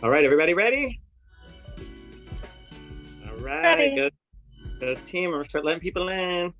All right, everybody ready? All right, Ready. go team. We're gonna start letting people in.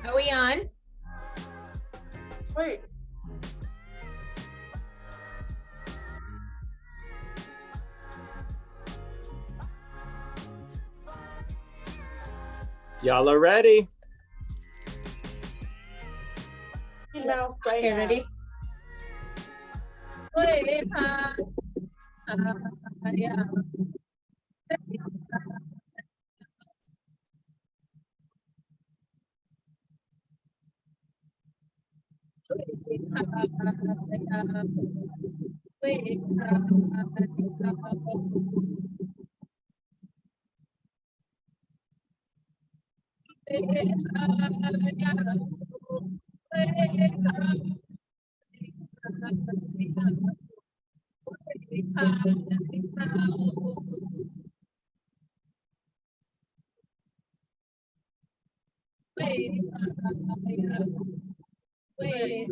Are we on? Wait. Y'all are ready. No, right Okay, now. ready? Wait, yeah. Wait,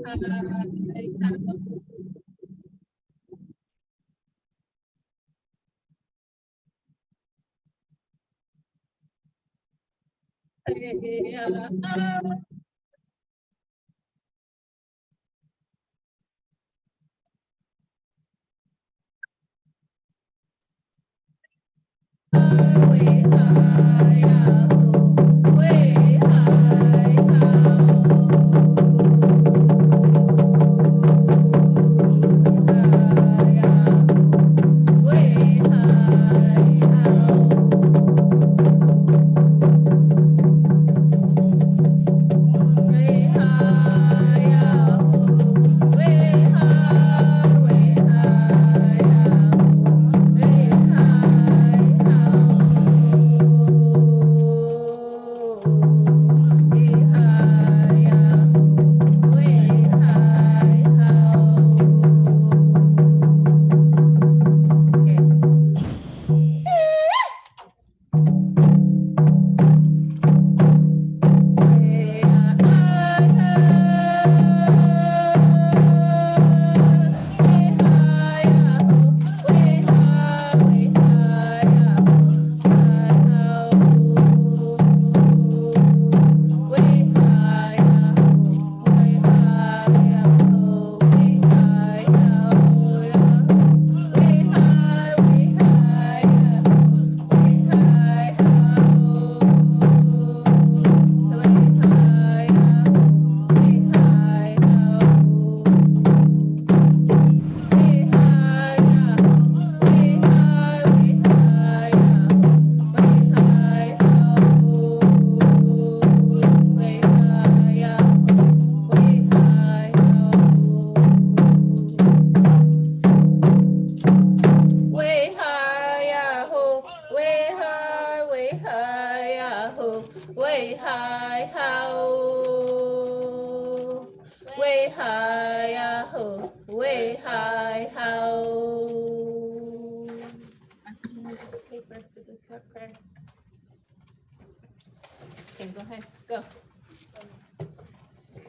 Okay, go ahead, go.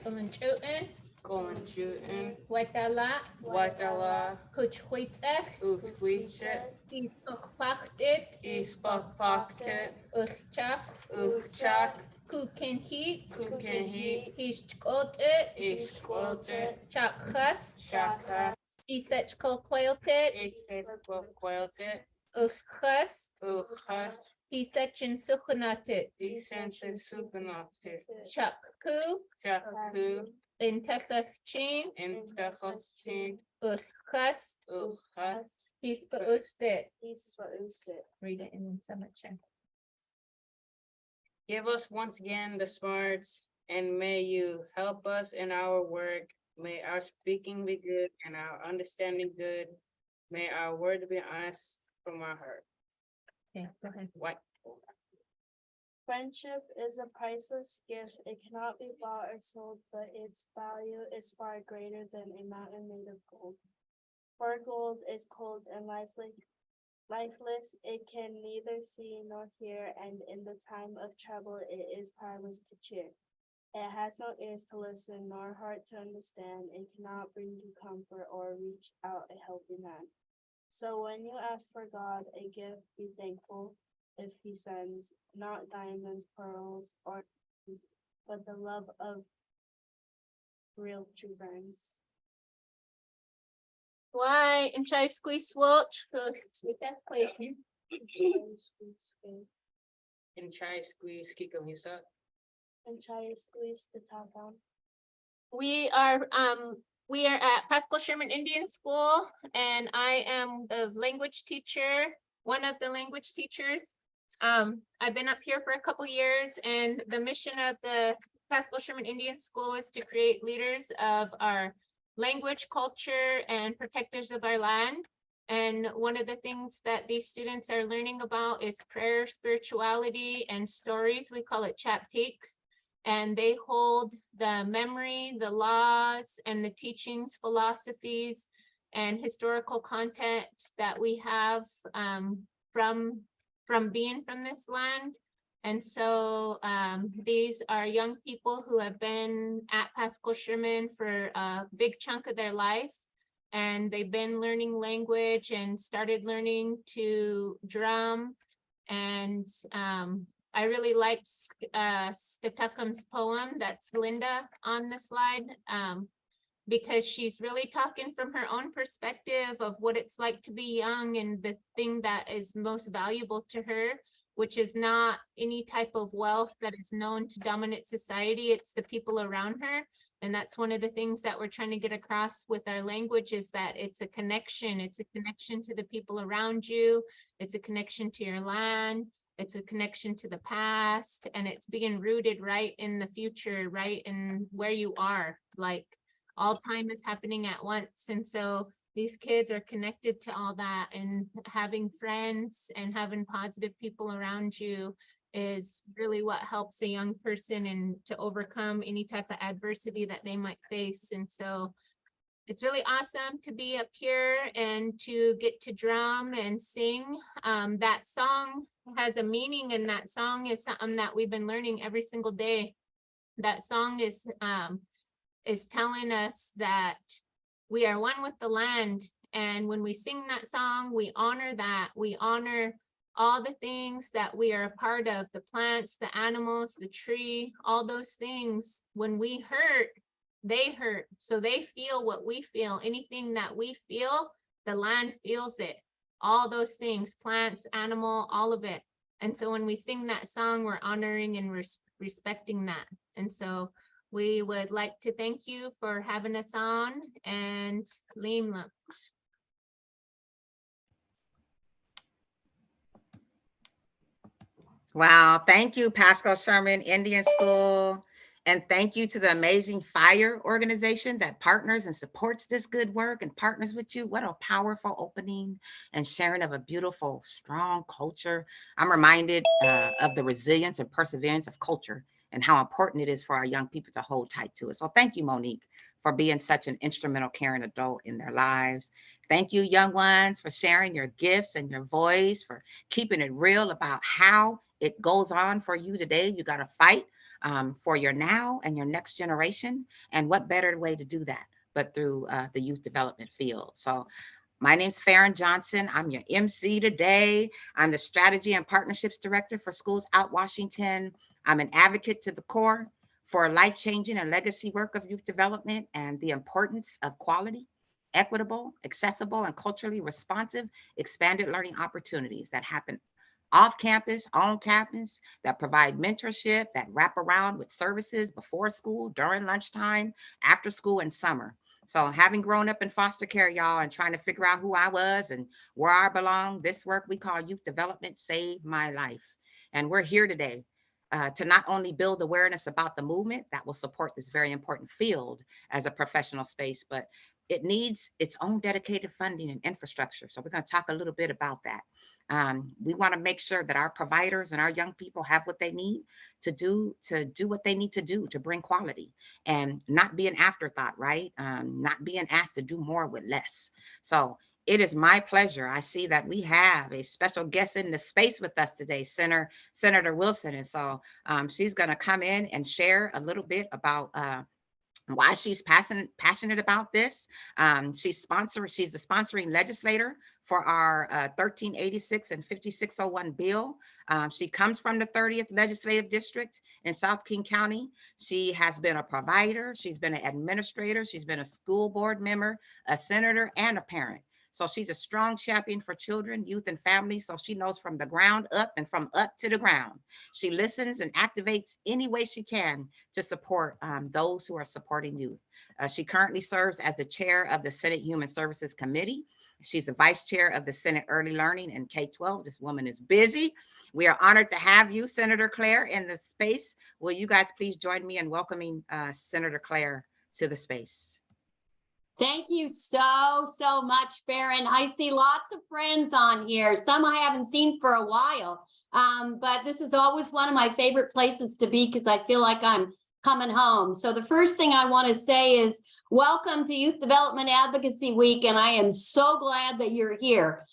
Going shooting. Watala. Kuchhuitzach. Ispokpachtit. Uchchak. Kukenhi. Hishchkotit. Chakchas. Isechkolkoiltit. Ukhast. Hisachin Sukunatit. Chakku. In Texas Chin. Ukhast. Peace for Ustit. Read it in some check. Give us once again the smarts, and may you help us in our work. May our speaking be good and our understanding good. May our word be honest from our heart. Okay, go ahead. What? Friendship is a priceless gift. It cannot be bought or sold, but its value is far greater than a mountain made of gold. For gold is cold and lifeless. It can neither see nor hear, and in the time of trouble it is powerless to cheer. It has no ears to listen, nor heart to understand. It cannot bring you comfort or reach out a helping hand. So when you ask for God a gift, be thankful if he sends not diamonds, pearls, or but the love of real true friends. Why? And try squeeze watch. That's quick. And try squeeze kick him his up. And try to squeeze the top down. We are at Pascal Sherman Indian School, and I am the language teacher, one of the language teachers. I've been up here for a couple years, and the mission of the Pascal Sherman Indian School is to create leaders of our language, culture, and protectors of our land. And one of the things that these students are learning about is prayer, spirituality, and stories. We call it chaptiques. And they hold the memory, the laws, and the teachings, philosophies, and historical content that we have from being from this land. And so these are young people who have been at Pascal Sherman for a big chunk of their life. And they've been learning language and started learning to drum. And I really liked Statucum's poem, that's Linda on the slide, because she's really talking from her own perspective of what it's like to be young and the thing that is most valuable to her, which is not any type of wealth that is known to dominant society, it's the people around her. And that's one of the things that we're trying to get across with our language, is that it's a connection. It's a connection to the people around you. It's a connection to your land. It's a connection to the past, and it's being rooted right in the future, right in where you are. Like all time is happening at once. And so these kids are connected to all that, and having friends and having positive people around you is really what helps a young person and to overcome any type of adversity that they might face. And so it's really awesome to be up here and to get to drum and sing. That song has a meaning, and that song is something that we've been learning every single day. That song is telling us that we are one with the land. And when we sing that song, we honor that. We honor all the things that we are a part of, the plants, the animals, the tree, all those things. When we hurt, they hurt. So they feel what we feel. Anything that we feel, the land feels it. All those things, plants, animal, all of it. And so when we sing that song, we're honoring and respecting that. And so we would like to thank you for having us on, and Liam left. Wow, thank you, Pascal Sherman Indian School. And thank you to the amazing FIRE organization that partners and supports this good work and partners with you. What a powerful opening and sharing of a beautiful, strong culture. I'm reminded of the resilience and perseverance of culture and how important it is for our young people to hold tight to it. So thank you, Monique, for being such an instrumental, caring adult in their lives. Thank you, young ones, for sharing your gifts and your voice, for keeping it real about how it goes on for you today. You got to fight for your now and your next generation. And what better way to do that but through the youth development field. So my name's Farron Johnson. I'm your MC today. I'm the Strategy and Partnerships Director for Schools Out Washington. I'm an advocate to the core for life-changing and legacy work of youth development and the importance of quality equitable, accessible, and culturally responsive expanded learning opportunities that happen off campus, on campus, that provide mentorship, that wrap around with services before school, during lunchtime, after school, and summer. So having grown up in foster care, y'all, and trying to figure out who I was and where I belong, this work we call youth development saved my life. And we're here today to not only build awareness about the movement that will support this very important field as a professional space, but it needs its own dedicated funding and infrastructure. So we're going to talk a little bit about that. We want to make sure that our providers and our young people have what they need to do what they need to do to bring quality and not be an afterthought, right? Not being asked to do more with less. So it is my pleasure. I see that we have a special guest in the space with us today, Senator Wilson. And so she's going to come in and share a little bit about why she's passionate about this. She's the sponsoring legislator for our 1386 and 5601 bill. She comes from the 30th Legislative District in South King County. She has been a provider, she's been an administrator, she's been a school board member, a senator, and a parent. So she's a strong champion for children, youth, and families. So she knows from the ground up and from up to the ground. She listens and activates any way she can to support those who are supporting youth. She currently serves as the chair of the Senate Human Services Committee. She's the vice chair of the Senate Early Learning and K-12. This woman is busy. We are honored to have you, Senator Claire, in the space. Will you guys please join me in welcoming Senator Claire to the space? Thank you so much, Farron. I see lots of friends on here. Some I haven't seen for a while, but this is always one of my favorite places to be because I feel like I'm coming home. So the first thing I want to say is welcome to Youth Development Advocacy Week, and I am so glad that you're here.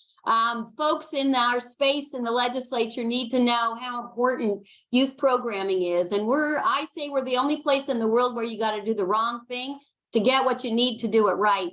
Folks in our space in the legislature need to know how important youth programming is. And I say we're the only place in the world where you got to do the wrong thing to get what you need to do it right.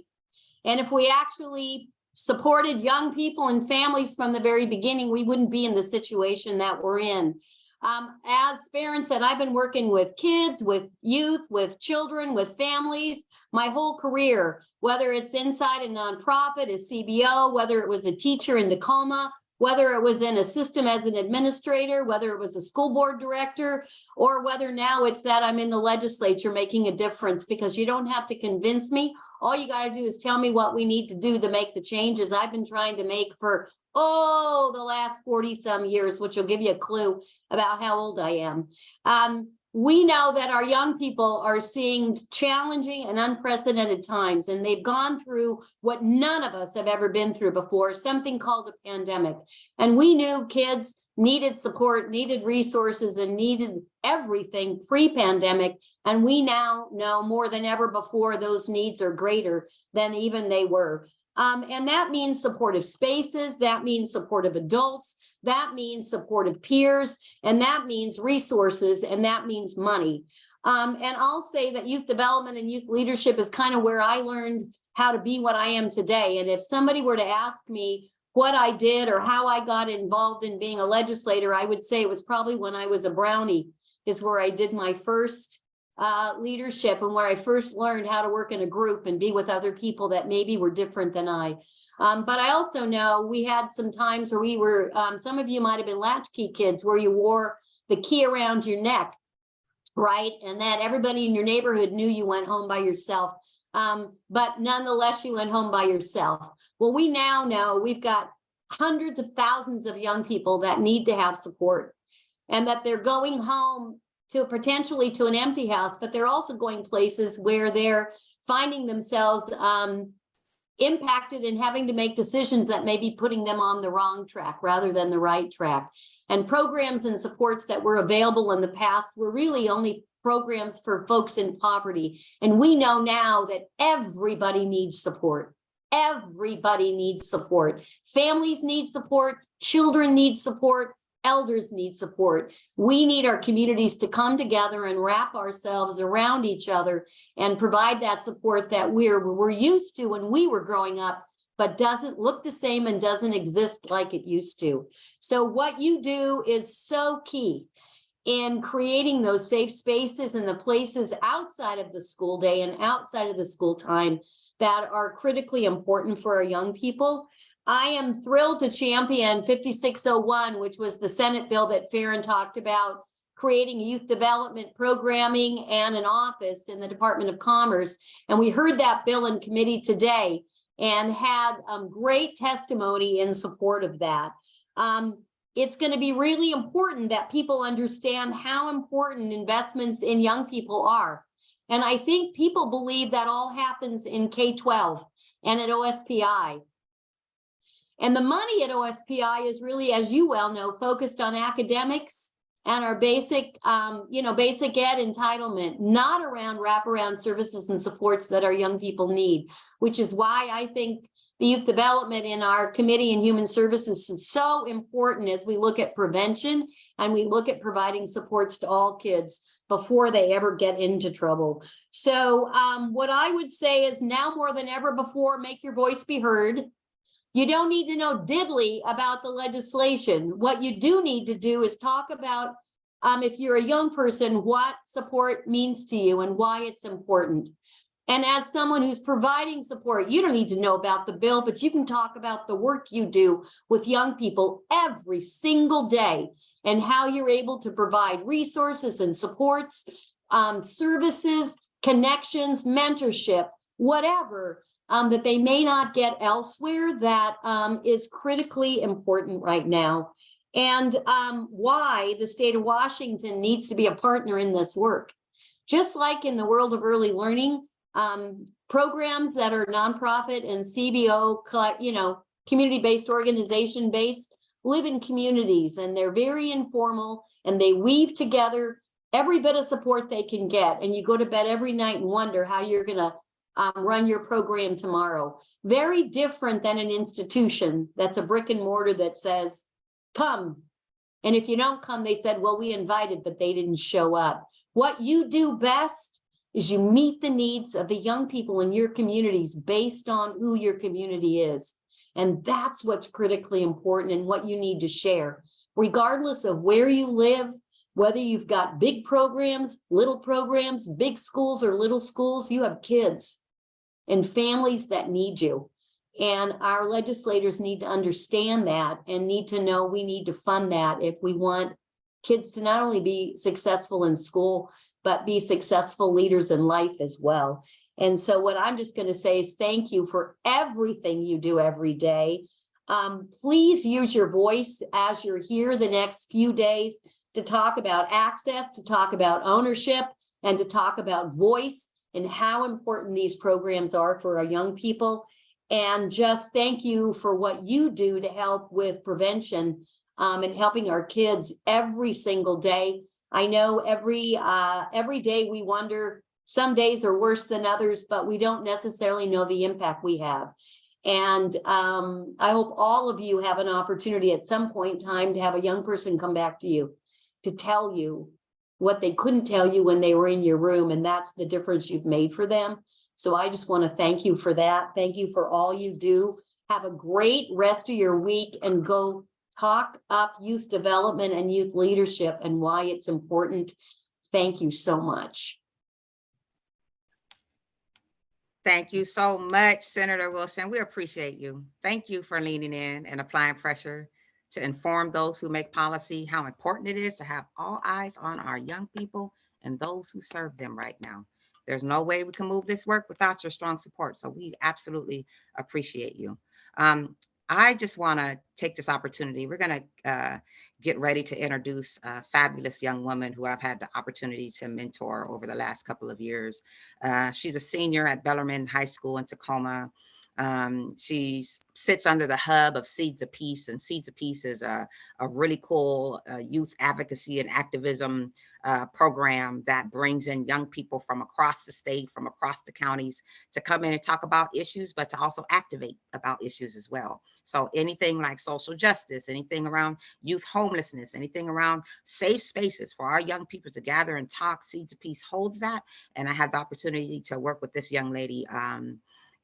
And if we actually supported young people and families from the very beginning, we wouldn't be in the situation that we're in. As Farron said, I've been working with kids, with youth, with children, with families, my whole career, whether it's inside a nonprofit, a CBO, whether it was a teacher in Tacoma, whether it was in a system as an administrator, whether it was a school board director, or whether now it's that I'm in the legislature making a difference, because you don't have to convince me. All you got to do is tell me what we need to do to make the changes I've been trying to make for, the last 40 some years, which will give you a clue about how old I am. We know that our young people are seeing challenging and unprecedented times, and they've gone through what none of us have ever been through before, something called a pandemic. And we knew kids needed support, needed resources, and needed everything pre-pandemic. And we now know more than ever before those needs are greater than even they were. And that means supportive spaces, that means supportive adults, that means supportive peers, and that means resources, and that means money. And I'll say that youth development and youth leadership is kind of where I learned how to be what I am today. And if somebody were to ask me what I did or how I got involved in being a legislator, I would say it was probably when I was a brownie is where I did my first leadership and where I first learned how to work in a group and be with other people that maybe were different than I. But I also know we had some times where we were, some of you might have been latchkey kids where you wore the key around your neck, right? And that everybody in your neighborhood knew you went home by yourself. But nonetheless, you went home by yourself. Well, we now know we've got hundreds of thousands of young people that need to have support, and that they're going home to potentially to an empty house, but they're also going places where they're finding themselves impacted and having to make decisions that may be putting them on the wrong track rather than the right track. And programs and supports that were available in the past were really only programs for folks in poverty. And we know now that everybody needs support. Everybody needs support. Families need support. Children need support. Elders need support. We need our communities to come together and wrap ourselves around each other and provide that support that we're used to when we were growing up, but doesn't look the same and doesn't exist like it used to. So what you do is so key. in creating those safe spaces and the places outside of the school day and outside of the school time that are critically important for our young people. I am thrilled to champion 5601, which was the Senate bill that Farron talked about, creating youth development programming and an office in the Department of Commerce. And we heard that bill in committee today and had great testimony in support of that. It's going to be really important that people understand how important investments in young people are. And I think people believe that all happens in K-12 and at OSPI. And the money at OSPI is really, as you well know, focused on academics and our basic, basic ed entitlement, not around wraparound services and supports that our young people need, which is why I think the youth development in our Committee on Human Services is so important as we look at prevention and we look at providing supports to all kids before they ever get into trouble. So what I would say is now more than ever before, make your voice be heard. You don't need to know diddly about the legislation. What you do need to do is talk about, if you're a young person, what support means to you and why it's important. And as someone who's providing support, you don't need to know about the bill, but you can talk about the work you do with young people every single day and how you're able to provide resources and supports, services, connections, mentorship, whatever that they may not get elsewhere that is critically important right now. And why the state of Washington needs to be a partner in this work. Just like in the world of early learning, programs that are nonprofit and CBO, community-based, organization-based, live in communities, and they're very informal, and they weave together every bit of support they can get. And you go to bed every night and wonder how you're going to run your program tomorrow. Very different than an institution that's a brick and mortar that says, come. And if you don't come, they said, well, we invited, but they didn't show up. What you do best is you meet the needs of the young people in your communities based on who your community is. And that's what's critically important and what you need to share, regardless of where you live, whether you've got big programs, little programs, big schools or little schools, you have kids and families that need you. And our legislators need to understand that and need to know we need to fund that if we want kids to not only be successful in school, but be successful leaders in life as well. And so what I'm just going to say is thank you for everything you do every day. Please use your voice as you're here the next few days to talk about access, to talk about ownership, and to talk about voice and how important these programs are for our young people. And just thank you for what you do to help with prevention and helping our kids every single day. I know every day we wonder, some days are worse than others, but we don't necessarily know the impact we have. And I hope all of you have an opportunity at some point in time to have a young person come back to you to tell you what they couldn't tell you when they were in your room, and that's the difference you've made for them. So I just want to thank you for that. Thank you for all you do. Have a great rest of your week and go talk up youth development and youth leadership and why it's important. Thank you so much. Thank you so much, Senator Wilson. We appreciate you. Thank you for leaning in and applying pressure to inform those who make policy how important it is to have all eyes on our young people and those who serve them right now. There's no way we can move this work without your strong support. So we absolutely appreciate you. I just want to take this opportunity. We're going to get ready to introduce a fabulous young woman who I've had the opportunity to mentor over the last couple of years. She's a senior at Bellarmine High School in Tacoma. She sits under the hub of Seeds of Peace, and Seeds of Peace is a really cool youth advocacy and activism program that brings in young people from across the state, from across the counties to come in and talk about issues, but to also activate about issues as well. So anything like social justice, anything around youth homelessness, anything around safe spaces for our young people to gather and talk, Seeds of Peace holds that. And I had the opportunity to work with this young lady,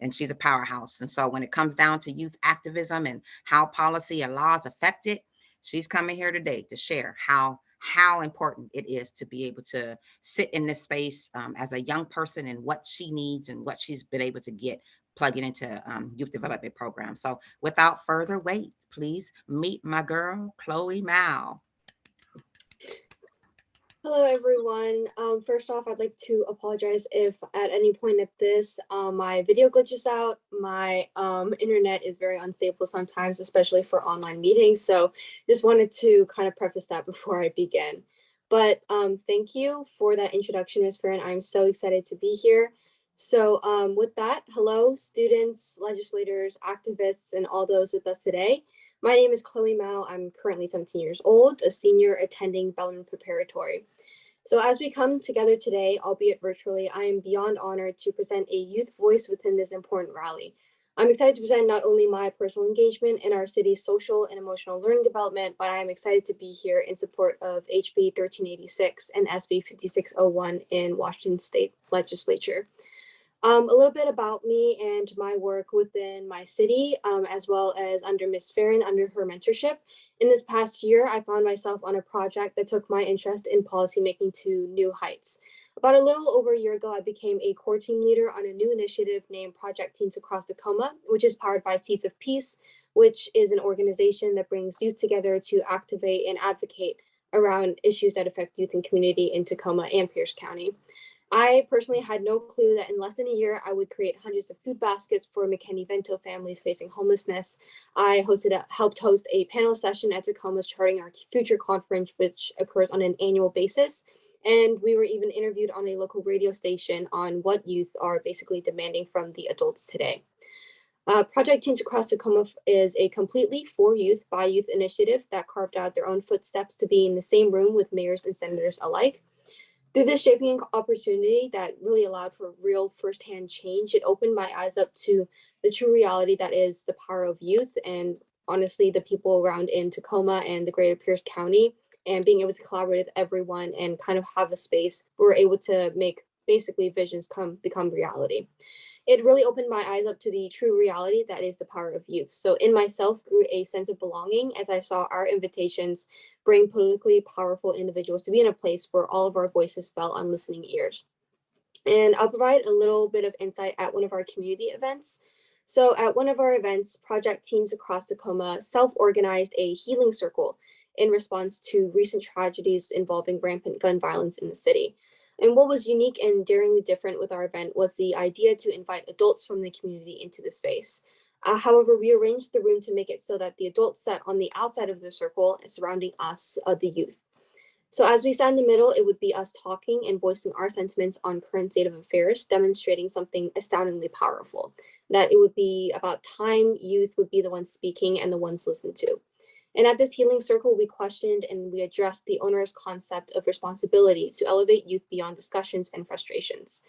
and she's a powerhouse. And so when it comes down to youth activism and how policy and laws affect it, she's coming here today to share how how important it is to be able to sit in this space as a young person and what she needs and what she's been able to get plugging into youth development programs. So without further wait, please meet my girl, Chloe Mao. Hello, everyone. First off, I'd like to apologize if at any point at this, my video glitches out. My internet is very unstable sometimes, especially for online meetings. So just wanted to kind of preface that before I begin. But thank you for that introduction, Ms. Farron. I'm so excited to be here. So with that, hello, students, legislators, activists, and all those with us today. My name is Chloe Mao. I'm currently 17 years old, a senior attending Bellman Preparatory. So as we come together today, albeit virtually, I am beyond honored to present a youth voice within this important rally. I'm excited to present not only my personal engagement in our city's social and emotional learning development, but I am excited to be here in support of HB 1386 and SB 5601 in Washington State Legislature. A little bit about me and my work within my city, as well as under Ms. Farron, under her mentorship. In this past year, I found myself on a project that took my interest in policymaking to new heights. About a little over a year ago, I became a core team leader on a new initiative named Project Teens Across Tacoma, which is powered by Seeds of Peace, which is an organization that brings youth together to activate and advocate around issues that affect youth and community in Tacoma and Pierce County. I personally had no clue that in less than a year, I would create hundreds of food baskets for McKinney-Vento families facing homelessness. I helped host a panel session at Tacoma's Charting Our Future conference, which occurs on an annual basis. And we were even interviewed on a local radio station on what youth are basically demanding from the adults today. Project Teens Across Tacoma is a completely for youth, by youth initiative that carved out their own footsteps to be in the same room with mayors and senators alike. Through this shaping opportunity that really allowed for real firsthand change, it opened my eyes up to the true reality that is the power of youth and honestly the people around in Tacoma and the greater Pierce County, and being able to collaborate with everyone and kind of have a space where we're able to make basically visions become reality. It really opened my eyes up to the true reality that is the power of youth. So in myself grew a sense of belonging as I saw our invitations bring politically powerful individuals to be in a place where all of our voices fell on listening ears. And I'll provide a little bit of insight at one of our community events. So at one of our events, Project Teens Across Tacoma self-organized a healing circle in response to recent tragedies involving rampant gun violence in the city. And what was unique and daringly different with our event was the idea to invite adults from the community into the space. However, we arranged the room to make it so that the adults sat on the outside of the circle surrounding us, the youth. So as we sat in the middle, it would be us talking and voicing our sentiments on current state of affairs, demonstrating something astoundingly powerful, that it would be about time youth would be the ones speaking and the ones listened to. And at this healing circle, we questioned and we addressed the onerous concept of responsibility to elevate youth beyond discussions and frustrations.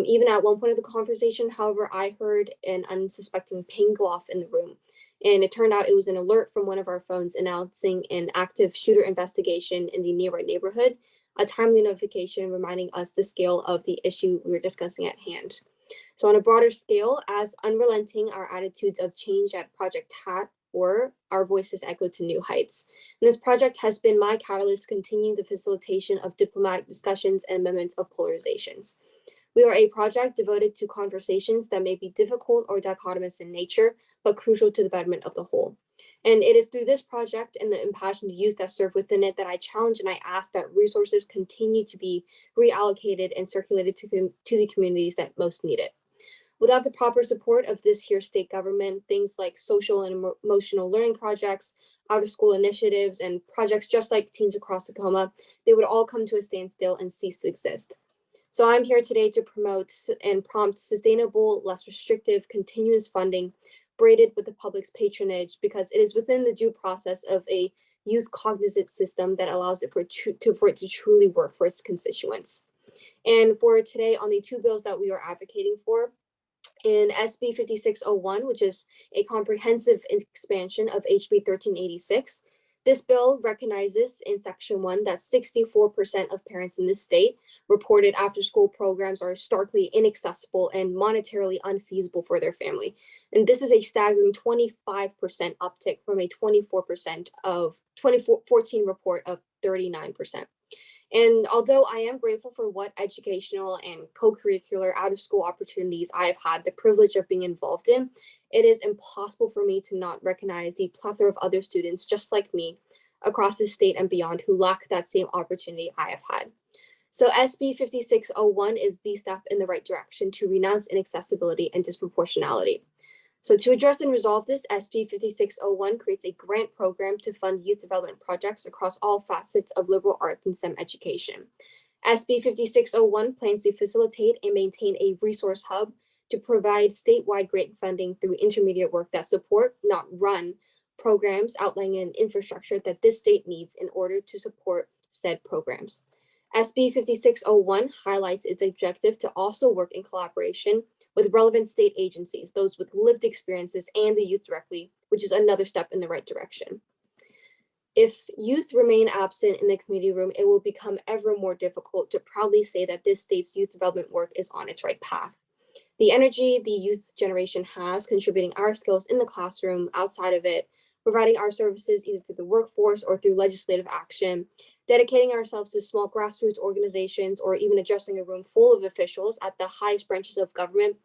Even at one point of the conversation, however, I heard an unsuspecting ping go off in the room. And it turned out it was an alert from one of our phones announcing an active shooter investigation in the nearby neighborhood, a timely notification reminding us the scale of the issue we were discussing at hand. So on a broader scale, as unrelenting our attitudes of change at Project HAT were, our voices echoed to new heights. And this project has been my catalyst to continue the facilitation of diplomatic discussions and amendments of polarizations. We are a project devoted to conversations that may be difficult or dichotomous in nature, but crucial to the betterment of the whole. And it is through this project and the impassioned youth that serve within it that I challenge and I ask that resources continue to be reallocated and circulated to the communities that most need it. Without the proper support of this here state government, things like social and emotional learning projects, out of school initiatives, and projects just like Teens Across Tacoma, they would all come to a standstill and cease to exist. So I'm here today to promote and prompt sustainable, less restrictive, continuous funding braided with the public's patronage, because it is within the due process of a youth cognizant system that allows it for it to truly work for its constituents. And for today, on the two bills that we are advocating for, in SB 5601, which is a comprehensive expansion of HB 1386, This bill recognizes in Section 1 that 64% of parents in this state reported after-school programs are starkly inaccessible and monetarily unfeasible for their family. And this is a staggering 25% uptick from a 24% of 2014 report of 39%. And although I am grateful for what educational and co-curricular out-of-school opportunities I have had the privilege of being involved in, it is impossible for me to not recognize the plethora of other students just like me across the state and beyond who lack that same opportunity I have had. So SB 5601 is the step in the right direction to renounce inaccessibility and disproportionality. So to address and resolve this, SB 5601 creates a grant program to fund youth development projects across all facets of liberal arts and STEM education. SB 5601 plans to facilitate and maintain a resource hub to provide statewide grant funding through intermediate work that support, not run, programs outlining an infrastructure that this state needs in order to support said programs. SB 5601 highlights its objective to also work in collaboration with relevant state agencies, those with lived experiences, and the youth directly, which is another step in the right direction. If youth remain absent in the community room, it will become ever more difficult to proudly say that this state's youth development work is on its right path. The energy the youth generation has contributing our skills in the classroom, outside of it, providing our services either through the workforce or through legislative action, dedicating ourselves to small grassroots organizations, or even addressing a room full of officials at the highest branches of government.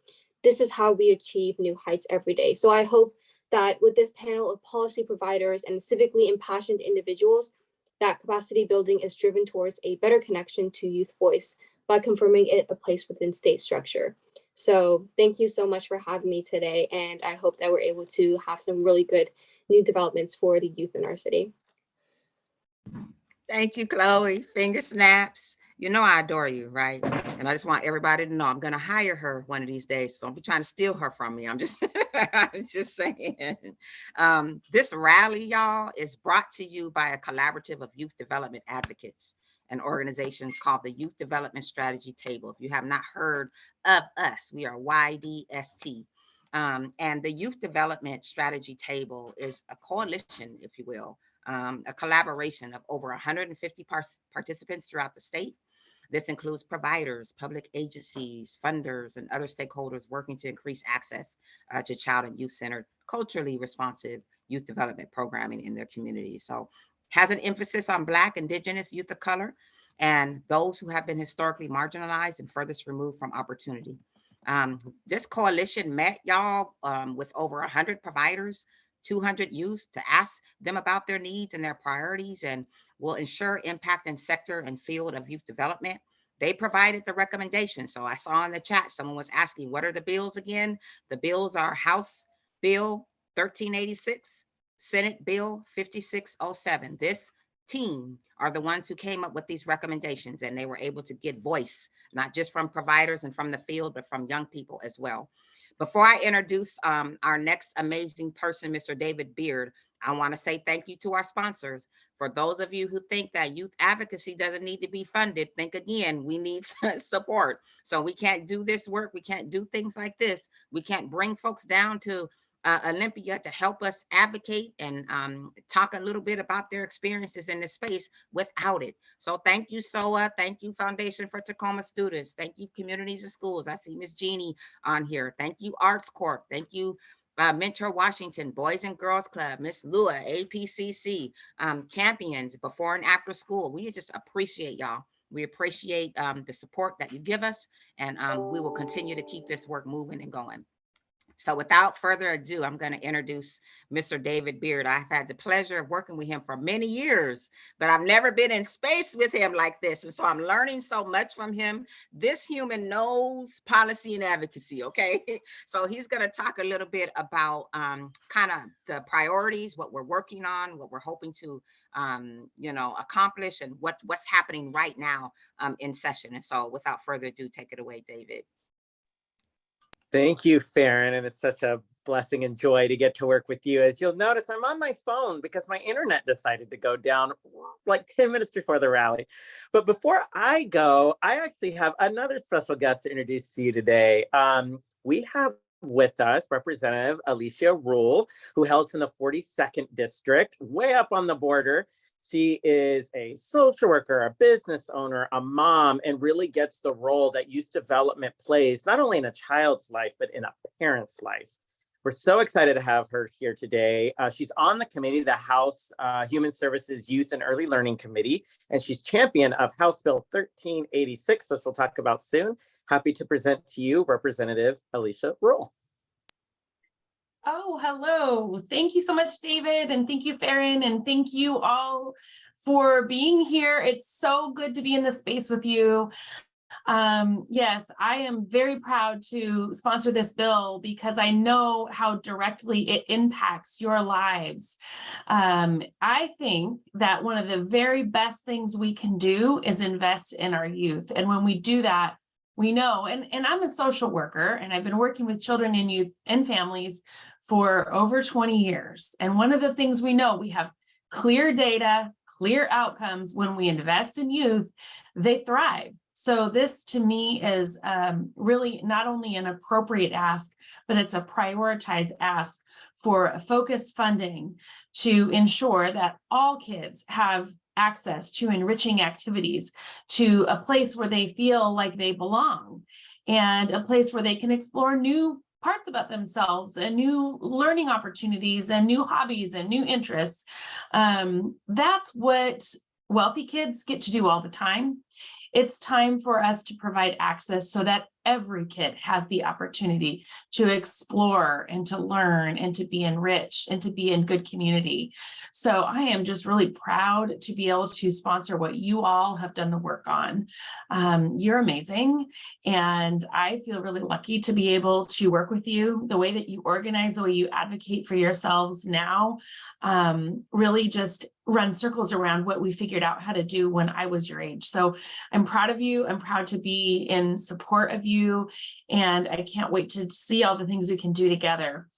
This is how we achieve new heights every day. So I hope that with this panel of policy providers and civically impassioned individuals, that capacity building is driven towards a better connection to youth voice by confirming it a place within state structure. So thank you so much for having me today. And I hope that we're able to have some really good new developments for the youth in our city. Thank you, Chloe. Finger snaps. You know I adore you, right? And I just want everybody to know I'm going to hire her one of these days. So don't be trying to steal her from me. I'm just, I'm just saying. This rally, y'all, is brought to you by a collaborative of youth development advocates and organizations called the Youth Development Strategy Table. If you have not heard of us, we are YDST. And the Youth Development Strategy Table is a coalition, if you will, a collaboration of over 150 participants throughout the state. This includes providers, public agencies, funders, and other stakeholders working to increase access to child and youth-centered, culturally responsive youth development programming in their communities. So has an emphasis on Black, Indigenous, youth of color, and those who have been historically marginalized and furthest removed from opportunity. This coalition met, y'all, with over 100 providers, 200 youth, to ask them about their needs and their priorities, and will ensure impact in sector and field of youth development. They provided the recommendations. So I saw in the chat, someone was asking, what are the bills again? The bills are House Bill 1386, Senate Bill 5607. This team are the ones who came up with these recommendations, and they were able to get voice, not just from providers and from the field, but from young people as well. Before I introduce our next amazing person, Mr. David Beard, I want to say thank you to our sponsors. For those of you who think that youth advocacy doesn't need to be funded, think again, we need support. So we can't do this work. We can't do things like this. We can't bring folks down to Olympia to help us advocate and talk a little bit about their experiences in this space without it. So thank you, SOA. Thank you, Foundation for Tacoma Students. Thank you, Communities and Schools. I see Miss Jeannie on here. Thank you, Arts Corp. Thank you, Mentor Washington, Boys and Girls Club, Miss Lua, APCC, Champions, Before and After School. We just appreciate y'all. We appreciate the support that you give us, and we will continue to keep this work moving and going. So without further ado, I'm going to introduce Mr. David Beard. I've had the pleasure of working with him for many years, but I've never been in space with him like this. And so I'm learning so much from him. This human knows policy and advocacy, okay? So he's going to talk a little bit about kind of the priorities, what we're working on, what we're hoping to accomplish, and what's happening right now in session. And so without further ado, take it away, David. Thank you, Farron, and it's such a blessing and joy to get to work with you. As you'll notice, I'm on my phone because my internet decided to go down like 10 minutes before the rally. But before I go, I actually have another special guest to introduce to you today. We have with us Representative Alicia Rule, who hails from the 42nd District, way up on the border. She is a social worker, a business owner, a mom, and really gets the role that youth development plays, not only in a child's life, but in a parent's life. We're so excited to have her here today. She's on the committee, the House Human Services Youth and Early Learning Committee, and she's champion of House Bill 1386, which we'll talk about soon. Happy to present to you Representative Alicia Rule. Oh, hello. Thank you so much, David. And thank you, Farron. And thank you all for being here. It's so good to be in this space with you. Yes, I am very proud to sponsor this bill because I know how directly it impacts your lives. I think that one of the very best things we can do is invest in our youth. And when we do that, we know, and I'm a social worker, and I've been working with children and youth and families for over 20 years. And one of the things we know, we have clear data, clear outcomes. When we invest in youth, they thrive. So this to me is really not only an appropriate ask, but it's a prioritized ask for focused funding to ensure that all kids have access to enriching activities, to a place where they feel like they belong, and a place where they can explore new parts about themselves and new learning opportunities and new hobbies and new interests. That's what wealthy kids get to do all the time. It's time for us to provide access so that every kid has the opportunity to explore and to learn and to be enriched and to be in good community. So I am just really proud to be able to sponsor what you all have done the work on. You're amazing. And I feel really lucky to be able to work with you. The way that you organize, the way you advocate for yourselves now, really just run circles around what we figured out how to do when I was your age. So I'm proud of you. I'm proud to be in support of you. And I can't wait to see all the things we can do together.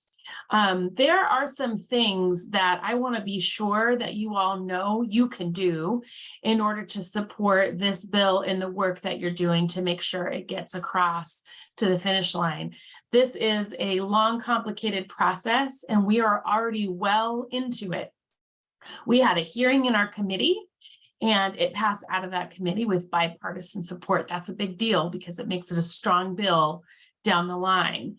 There are some things that I want to be sure that you all know you can do in order to support this bill in the work that you're doing to make sure it gets across to the finish line. This is a long, complicated process, and we are already well into it. We had a hearing in our committee, and it passed out of that committee with bipartisan support. That's a big deal because it makes it a strong bill down the line.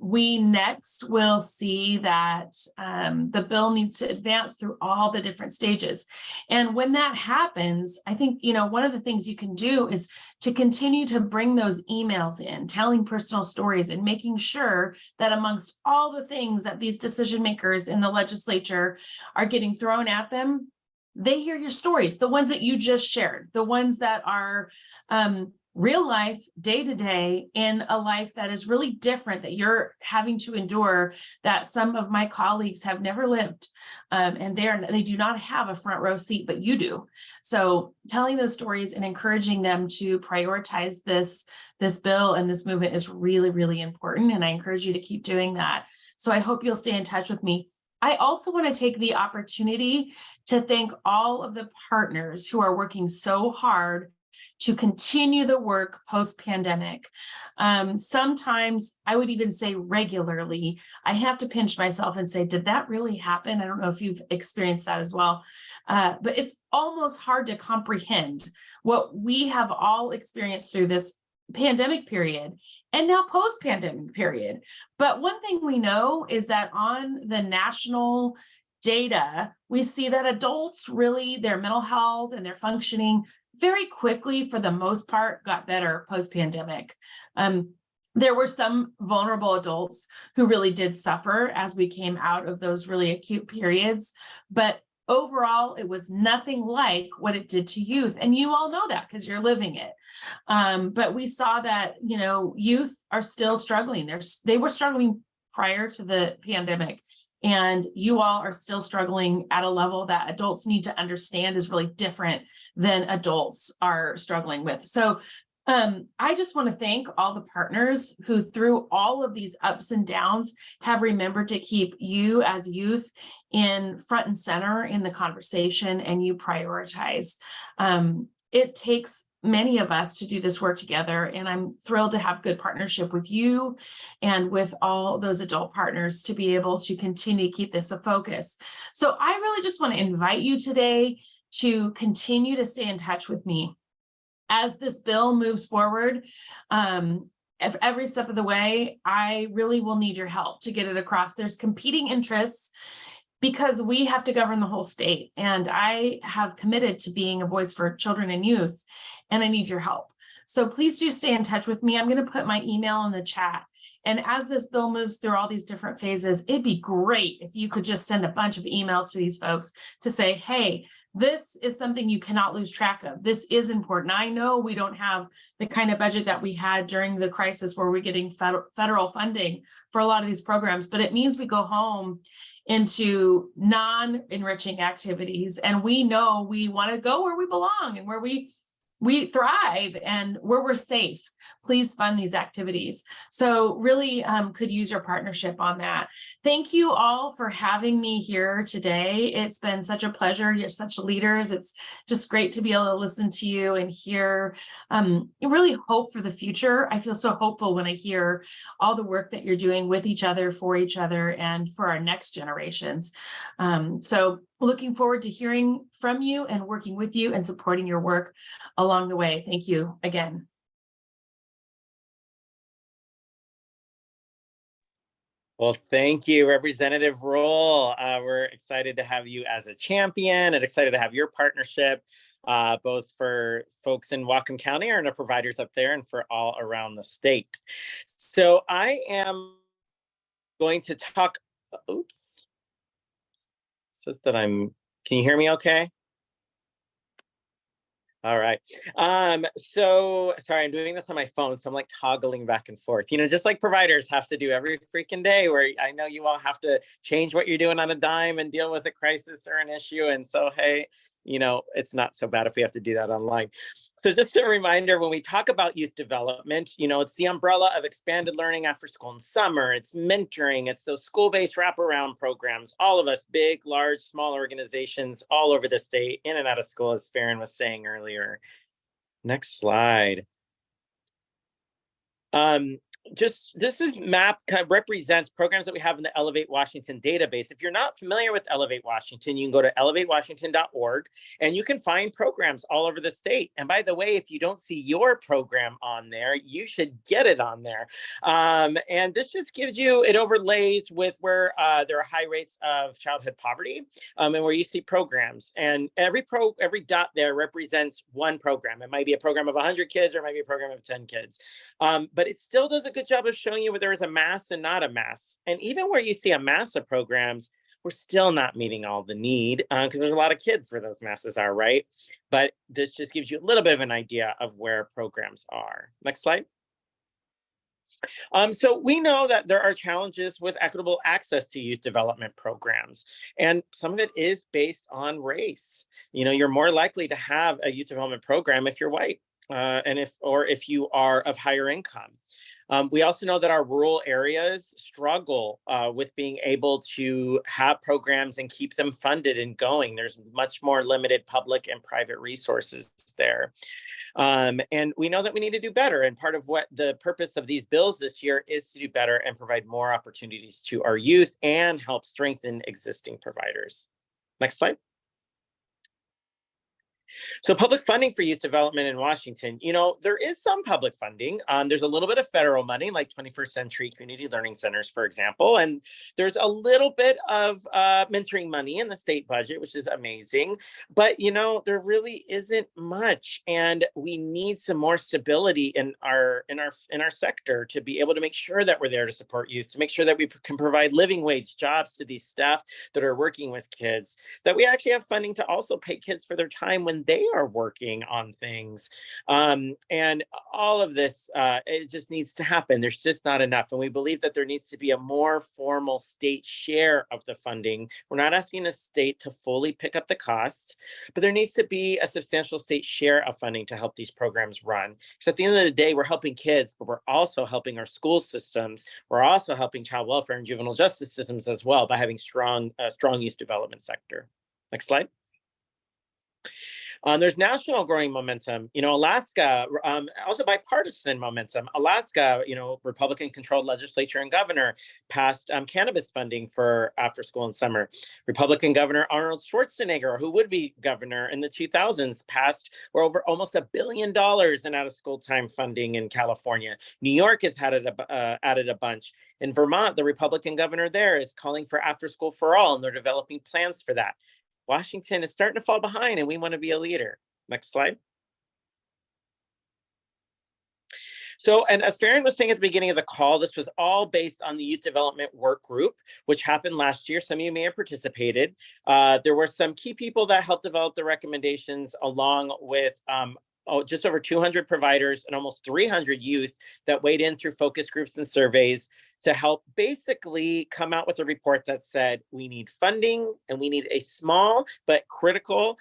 We next will see that the bill needs to advance through all the different stages. And when that happens, I think, one of the things you can do is to continue to bring those emails in, telling personal stories and making sure that amongst all the things that these decision makers in the legislature are getting thrown at them, they hear your stories, the ones that you just shared, the ones that are real life, day to day, in a life that is really different, that you're having to endure, that some of my colleagues have never lived, and they do not have a front row seat, but you do. So telling those stories and encouraging them to prioritize this bill and this movement is really, really important, and I encourage you to keep doing that. So I hope you'll stay in touch with me. I also want to take the opportunity to thank all of the partners who are working so hard to continue the work post-pandemic. Sometimes I would even say regularly, I have to pinch myself and say, did that really happen? I don't know if you've experienced that as well, but it's almost hard to comprehend what we have all experienced through this pandemic period and now post-pandemic period. But one thing we know is that on the national data, we see that adults really, their mental health and their functioning very quickly, for the most part, got better post-pandemic. There were some vulnerable adults who really did suffer as we came out of those really acute periods, but overall, it was nothing like what it did to youth. And you all know that because you're living it. But we saw that, youth are still struggling. They were struggling prior to the pandemic. And you all are still struggling at a level that adults need to understand is really different than adults are struggling with. So I just want to thank all the partners who, through all of these ups and downs, have remembered to keep you as youth in front and center in the conversation, and you prioritize. It takes many of us to do this work together. And I'm thrilled to have good partnership with you and with all those adult partners to be able to continue to keep this a focus. So I really just want to invite you today to continue to stay in touch with me as this bill moves forward. If every step of the way, I really will need your help to get it across. There's competing interests because we have to govern the whole state. And I have committed to being a voice for children and youth, and I need your help. So please do stay in touch with me. I'm going to put my email in the chat. And as this bill moves through all these different phases, it'd be great if you could just send a bunch of emails to these folks to say, hey, this is something you cannot lose track of. This is important. I know we don't have the kind of budget that we had during the crisis where we're getting federal funding for a lot of these programs, but it means we go home into non-enriching activities. And we know we want to go where we belong and where we thrive and where we're safe. Please fund these activities. So really could use your partnership on that. Thank you all for having me here today. It's been such a pleasure. You're such leaders. It's just great to be able to listen to you and hear, really hope for the future. I feel so hopeful when I hear all the work that you're doing with each other, for each other, and for our next generations. So looking forward to hearing from you and working with you and supporting your work along the way. Thank you again. Well, thank you, Representative Roll. We're excited to have you as a champion and excited to have your partnership, both for folks in Whatcom County and our providers up there and for all around the state. So I am going to talk, oops, it says that can you hear me okay? All right. So sorry, I'm doing this on my phone, so I'm like toggling back and forth, just like providers have to do every freaking day, where I know you all have to change what you're doing on a dime and deal with a crisis or an issue. And so, hey, it's not so bad if we have to do that online. So just a reminder, when we talk about youth development, it's the umbrella of expanded learning after school and summer. It's mentoring. It's those school-based wraparound programs. All of us, big, large, small organizations all over the state, in and out of school, as Farron was saying earlier. Next slide. This map kind of represents programs that we have in the Elevate Washington database. If you're not familiar with Elevate Washington, you can go to elevatewashington.org and you can find programs all over the state. And by the way, if you don't see your program on there, you should get it on there. And this just gives you, it overlays with where there are high rates of childhood poverty and where you see programs. And every dot there represents one program. It might be a program of 100 kids or it might be a program of 10 kids. But it still does a good job of showing you where there is a mass and not a mass. And even where you see a mass of programs, we're still not meeting all the need because there's a lot of kids where those masses are, right? But this just gives you a little bit of an idea of where programs are. Next slide. So we know that there are challenges with equitable access to youth development programs, and some of it is based on race. You're more likely to have a youth development program if you're white. And if you are of higher income. We also know that our rural areas struggle with being able to have programs and keep them funded and going. There's much more limited public and private resources there. And we know that we need to do better. And part of what the purpose of these bills this year is to do better and provide more opportunities to our youth and help strengthen existing providers. Next slide. So public funding for youth development in Washington, there is some public funding. There's a little bit of federal money, like 21st Century Community Learning Centers, for example. And there's a little bit of mentoring money in the state budget, which is amazing. But, there really isn't much. And we need some more stability in our sector to be able to make sure that we're there to support youth, to make sure that we can provide living wage jobs to these staff that are working with kids, that we actually have funding to also pay kids for their time when they are working on things. And all of this, it just needs to happen. There's just not enough. And we believe that there needs to be a more formal state share of the funding. We're not asking a state to fully pick up the cost, but there needs to be a substantial state share of funding to help these programs run. So at the end of the day, we're helping kids, but we're also helping our school systems. We're also helping child welfare and juvenile justice systems as well by having strong youth development sector. Next slide. There's national growing momentum. Alaska, also bipartisan momentum. Alaska, Republican-controlled legislature and governor passed cannabis funding for after school and summer. Republican Governor Arnold Schwarzenegger, who would be governor in the 2000s, passed over almost $1 billion in out-of-school time funding in California. New York has added a bunch. In Vermont, the Republican governor there is calling for after school for all, and they're developing plans for that. Washington is starting to fall behind, and we want to be a leader. Next slide. So, and as Farron was saying at the beginning of the call, this was all based on the Youth Development Work Group, which happened last year. Some of you may have participated. There were some key people that helped develop the recommendations, along with just over 200 providers and almost 300 youth that weighed in through focus groups and surveys to help basically come out with a report that said we need funding and we need a small but critical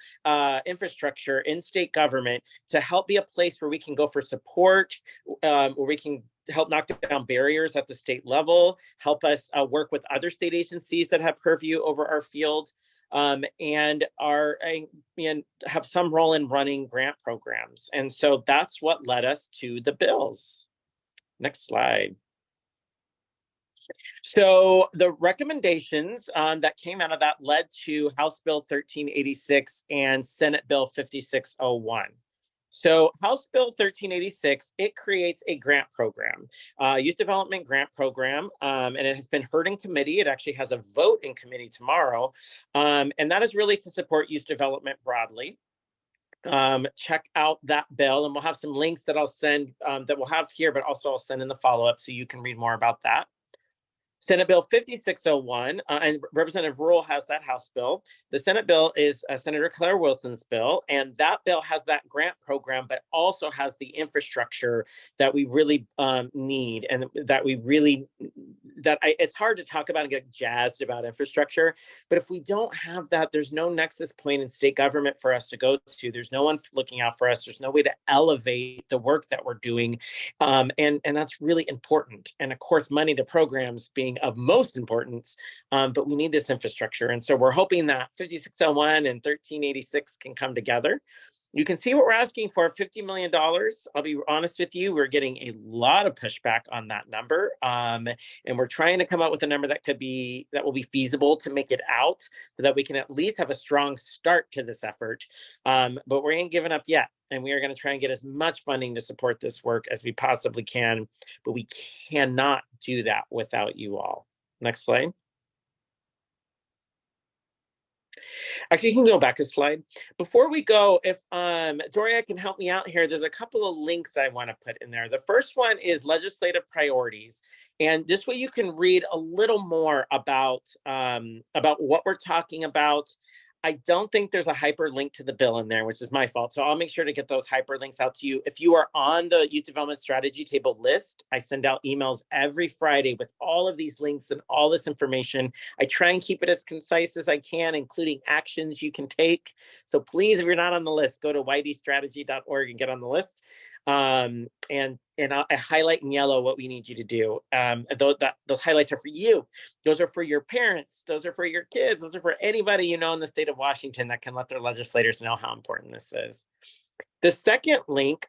infrastructure in state government to help be a place where we can go for support, where we can help knock down barriers at the state level, help us work with other state agencies that have purview over our field, and have some role in running grant programs. And so that's what led us to the bills. Next slide. So the recommendations that came out of that led to House Bill 1386 and Senate Bill 5601. So House Bill 1386, it creates a grant program, youth development grant program, and it has been heard in committee. It actually has a vote in committee tomorrow. And that is really to support youth development broadly. Check out that bill, and we'll have some links that I'll send that we'll have here, but also I'll send in the follow-up so you can read more about that. Senate Bill 5601, and Representative Rule has that House bill. The Senate bill is Senator Claire Wilson's bill, and that bill has that grant program, but also has the infrastructure that we really need, and it's hard to talk about and get jazzed about infrastructure, but if we don't have that, there's no nexus point in state government for us to go to. There's no one looking out for us. There's no way to elevate the work that we're doing, and that's really important. And of course, money to programs being of most importance, but we need this infrastructure. And so we're hoping that 5601 and 1386 can come together. You can see what we're asking for, $50 million. I'll be honest with you, we're getting a lot of pushback on that number. And we're trying to come up with a number that will be feasible to make it out so that we can at least have a strong start to this effort. But we ain't giving up yet. And we are going to try and get as much funding to support this work as we possibly can, but we cannot do that without you all. Next slide. Actually, you can go back a slide. Before we go, if Doria can help me out here, there's a couple of links I want to put in there. The first one is legislative priorities. And this way you can read a little more about what we're talking about. I don't think there's a hyperlink to the bill in there, which is my fault. So I'll make sure to get those hyperlinks out to you. If you are on the Youth Development Strategy Table list, I send out emails every Friday with all of these links and all this information. I try and keep it as concise as I can, including actions you can take. So please, if you're not on the list, go to ydstrategy.org and get on the list. And I highlight in yellow what we need you to do. Those highlights are for you. Those are for your parents. Those are for your kids. Those are for anybody you know in the state of Washington that can let their legislators know how important this is. The second link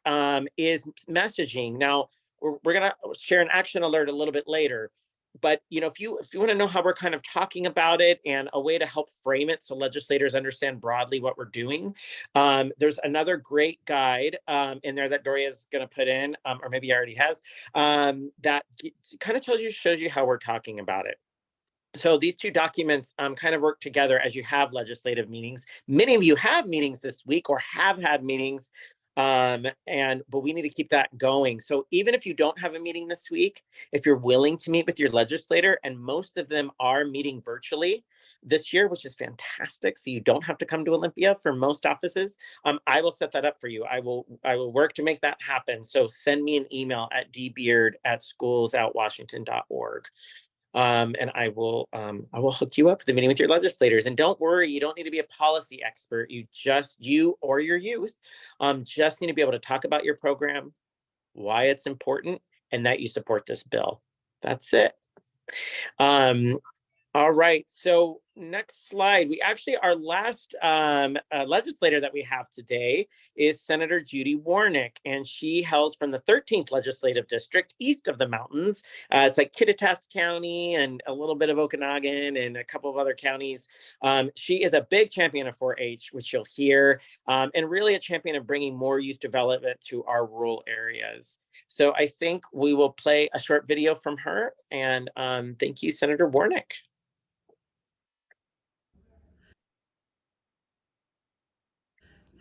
is messaging. Now, we're going to share an action alert a little bit later. But if you want to know how we're kind of talking about it and a way to help frame it so legislators understand broadly what we're doing, there's another great guide in there that Doria is going to put in, or maybe already has, that kind of shows you how we're talking about it. So these two documents kind of work together as you have legislative meetings. Many of you have meetings this week or have had meetings. But we need to keep that going. So even if you don't have a meeting this week, if you're willing to meet with your legislator, and most of them are meeting virtually this year, which is fantastic. So you don't have to come to Olympia for most offices. I will set that up for you. I will work to make that happen. So send me an email at dbeard@schoolsoutwashington.org. And I will hook you up with the meeting with your legislators. And don't worry, you don't need to be a policy expert. You or your youth just need to be able to talk about your program, why it's important, and that you support this bill. That's it. All right. So next slide. We actually, our last legislator that we have today is Senator Judy Warnick, and she hails from the 13th Legislative District east of the mountains. It's like Kittitas County and a little bit of Okanagan and a couple of other counties. She is a big champion of 4-H, which you'll hear, and really a champion of bringing more youth development to our rural areas. So I think we will play a short video from her, and thank you, Senator Warnick.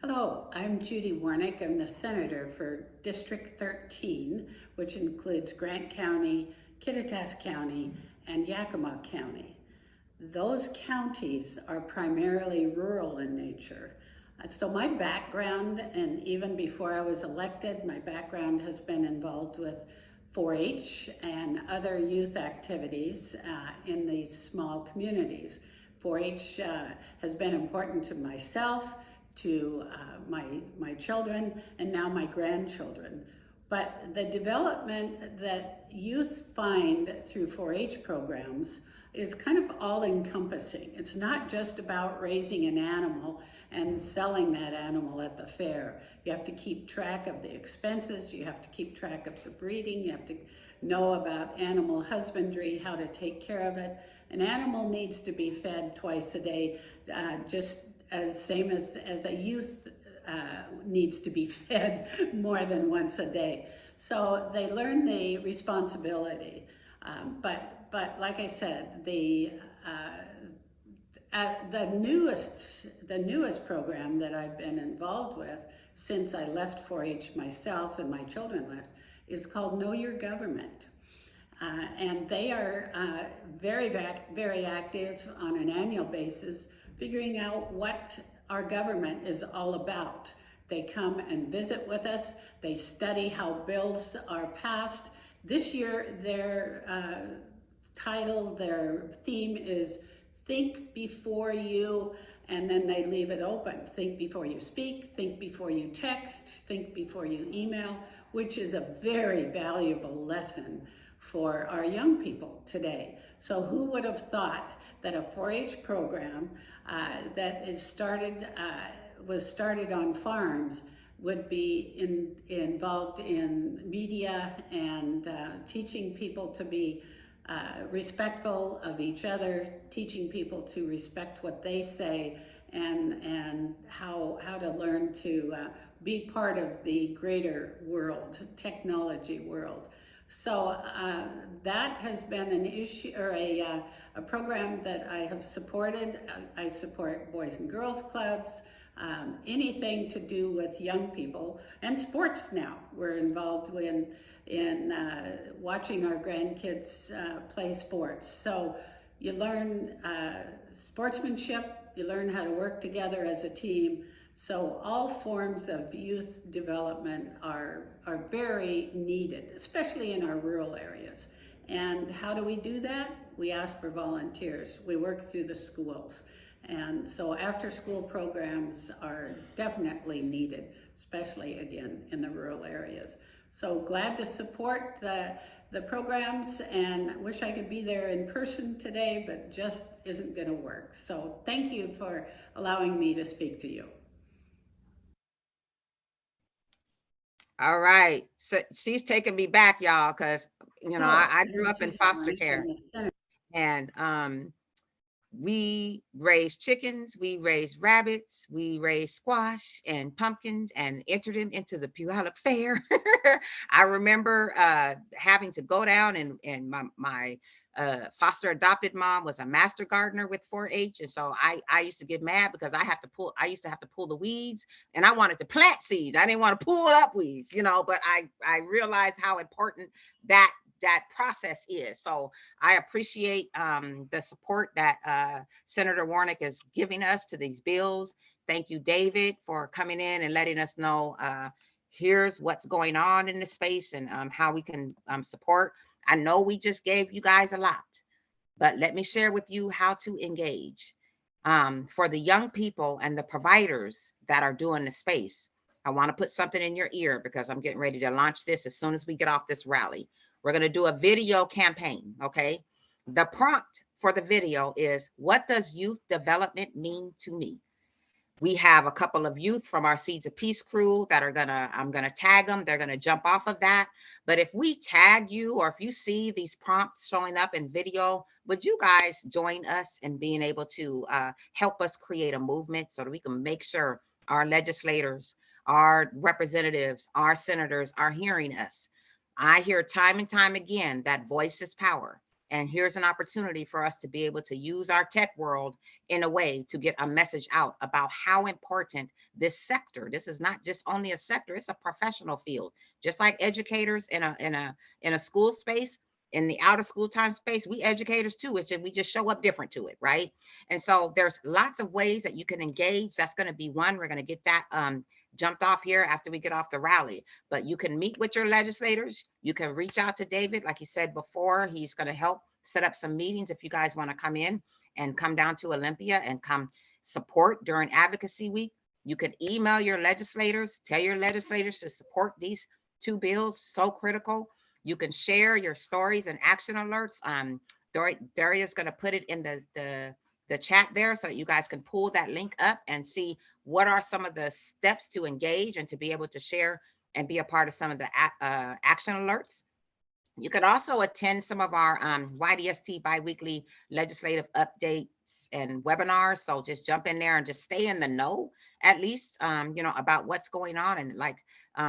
Hello, I'm Judy Warnick. I'm the senator for District 13, which includes Grant County, Kittitas County, and Yakima County. Those counties are primarily rural in nature. So my background, and even before I was elected, my background has been involved with 4-H and other youth activities in these small communities. 4-H has been important to myself, to my children, and now my grandchildren. But the development that youth find through 4-H programs is kind of all-encompassing. It's not just about raising an animal and selling that animal at the fair. You have to keep track of the expenses, you have to keep track of the breeding, you have to know about animal husbandry, how to take care of it. An animal needs to be fed twice a day, just as same as a youth needs to be fed more than once a day. So they learn the responsibility. But like I said, the newest program that I've been involved with since I left 4-H myself and my children left is called Know Your Government. And they are very active on an annual basis, figuring out what our government is all about. They come and visit with us. They study how bills are passed. This year, their their theme is Think Before You, and then they leave it open. Think before you speak, think before you text, think before you email, which is a very valuable lesson for our young people today. So who would have thought that a 4-H program that was started on farms would be involved in media and teaching people to be respectful of each other, teaching people to respect what they say, and how to learn to be part of the greater world, technology world. So that has been an issue, or a program that I have supported. I support Boys and Girls Clubs, anything to do with young people, and sports now. We're involved in watching our grandkids play sports. So you learn sportsmanship, you learn how to work together as a team. So all forms of youth development are very needed, especially in our rural areas. And how do we do that? We ask for volunteers. We work through the schools. And so after school programs are definitely needed, especially again in the rural areas. So glad to support the programs, and wish I could be there in person today, but just isn't gonna work. So thank you for allowing me to speak to you. All right. So she's taking me back, y'all, because I grew up in foster care. And we raised chickens, we raised rabbits, we raised squash and pumpkins and entered them into the Puyallup Fair. I remember having to go down, and my foster adopted mom was a master gardener with 4-H. And so I used to get mad because I used to have to pull the weeds, and I wanted to plant seeds. I didn't want to pull up weeds, but I realized how important that process is. So I appreciate the support that Senator Warnick is giving us to these bills. Thank you, David, for coming in and letting us know here's what's going on in the space and how we can support. I know we just gave you guys a lot, but let me share with you how to engage. For the young people and the providers that are doing the space, I want to put something in your ear because I'm getting ready to launch this as soon as we get off this rally. We're going to do a video campaign, okay? The prompt for the video is, what does youth development mean to me? We have a couple of youth from our Seeds of Peace crew that are I'm gonna tag them. They're gonna jump off of that. But if we tag you, or if you see these prompts showing up in video, would you guys join us in being able to help us create a movement so that we can make sure our legislators, our representatives, our senators are hearing us? I hear time and time again that voice is power. And here's an opportunity for us to be able to use our tech world in a way to get a message out about how important this sector. This is not just only a sector, it's a professional field. Just like educators in a school space, in the out of school time space, we educators too. It's just, we just show up different to it, right? And so there's lots of ways that you can engage. That's going to be one. We're going to get that jumped off here after we get off the rally. But you can meet with your legislators. You can reach out to David. Like he said before, he's going to help set up some meetings if you guys want to come in and come down to Olympia and come support during Advocacy Week. You can email your legislators, tell your legislators to support these two bills, so critical. You can share your stories and action alerts. Daria's going to put it in the chat there so that you guys can pull that link up and see what are some of the steps to engage and to be able to share and be a part of some of the action alerts. You could also attend some of our YDST biweekly legislative updates and webinars. So just jump in there and just stay in the know, at least, you know, about what's going on. And like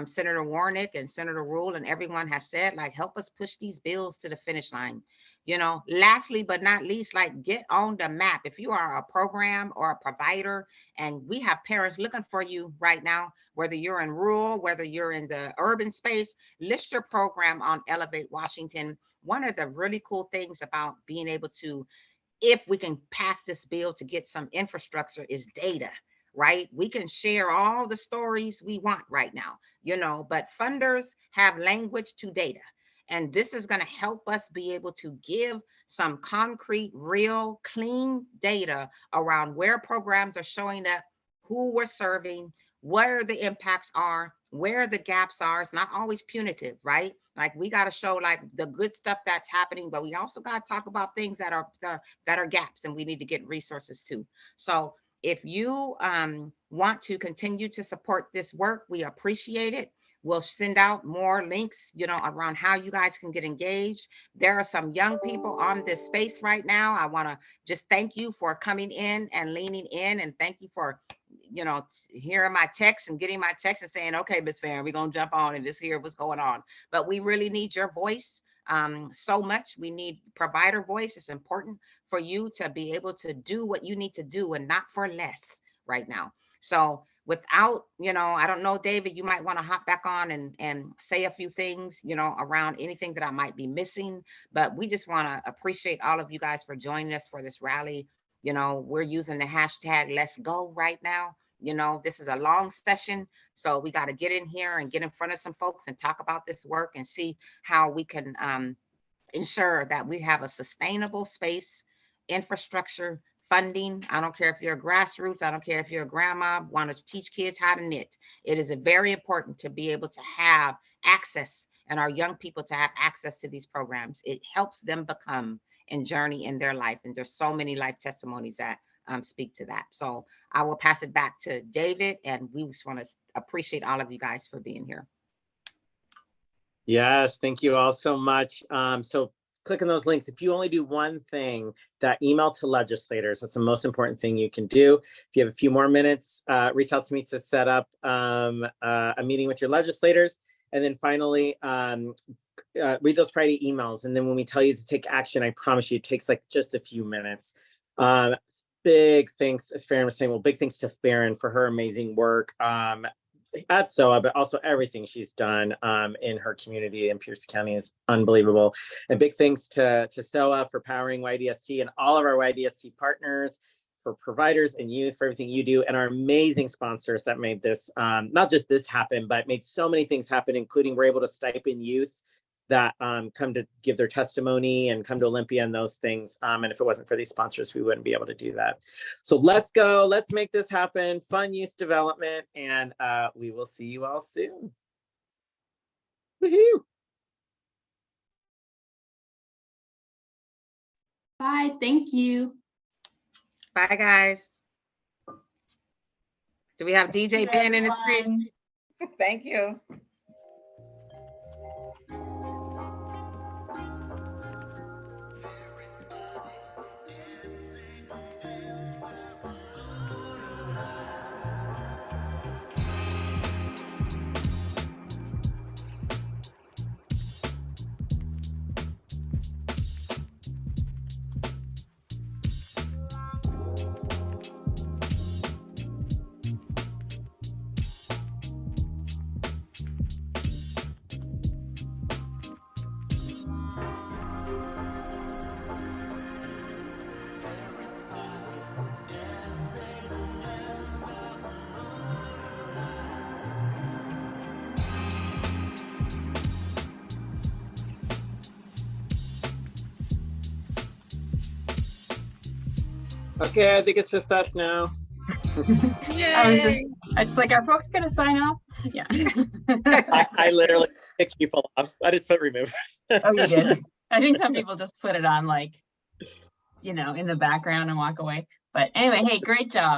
Senator Warnick and Senator Rule and everyone has said, like, help us push these bills to the finish line. You know, lastly, but not least, like, get on the map. If you are a program or a provider, and we have parents looking for you right now, whether you're in rural, whether you're in the urban space, list your program on Elevate Washington. One of the really cool things about being able to, if we can pass this bill to get some infrastructure, is data, right? We can share all the stories we want right now, you know, but funders have language to data. And this is going to help us be able to give some concrete, real, clean data around where programs are showing up, who we're serving, where the impacts are, where the gaps are. It's not always punitive, right? Like, we got to show like the good stuff that's happening, but we also got to talk about things that are gaps, and we need to get resources too. So if you want to continue to support this work, we appreciate it. We'll send out more links, you know, around how you guys can get engaged. There are some young people on this space right now. I want to just thank you for coming in and leaning in, and thank you for, you know, hearing my text and getting my text and saying, okay, Ms. Farron, we're going to jump on and just hear what's going on. But we really need your voice so much. We need provider voice. It's important for you to be able to do what you need to do, and not for less right now. So without, you know, I don't know, David, you might want to hop back on and say a few things, you know, around anything that I might be missing. But we just want to appreciate all of you guys for joining us for this rally. You know, we're using the hashtag Let's Go right now. You know, this is a long session, so we got to get in here and get in front of some folks and talk about this work and see how we can ensure that we have a sustainable space, infrastructure, funding. I don't care if you're a grassroots, I don't care if you're a grandma, want to teach kids how to knit. It is very important to be able to have access, and our young people to have access to these programs. It helps them become and journey in their life. And there's so many life testimonies that speak to that. So I will pass it back to David, and we just want to appreciate all of you guys for being here. Yes, thank you all so much. So click on those links. If you only do one thing, that email to legislators, that's the most important thing you can do. If you have a few more minutes, reach out to me to set up a meeting with your legislators. And then finally, read those Friday emails. And then when we tell you to take action, I promise you it takes like just a few minutes. Big thanks, as Farron was saying, well, big thanks to Farron for her amazing work at SOA, but also everything she's done in her community in Pierce County is unbelievable. And big thanks to SOA for powering YDST and all of our YDST partners, for providers and youth, for everything you do, and our amazing sponsors that made this, not just this happen, but made so many things happen, including we're able to stipend youth that come to give their testimony and come to Olympia and those things. And if it wasn't for these sponsors, we wouldn't be able to do that. So let's go, let's make this happen. Fun youth development, and we will see you all soon. Woohoo! Bye, thank you. Bye, guys. Do we have DJ Ben in the space? Thank you. Okay, I think it's just us now. Yay. I was like, are folks gonna sign off? Yeah. I literally picked people off. I just put remove. Oh, you did. I think some people just put it on like, in the background and walk away. But anyway, hey, great job.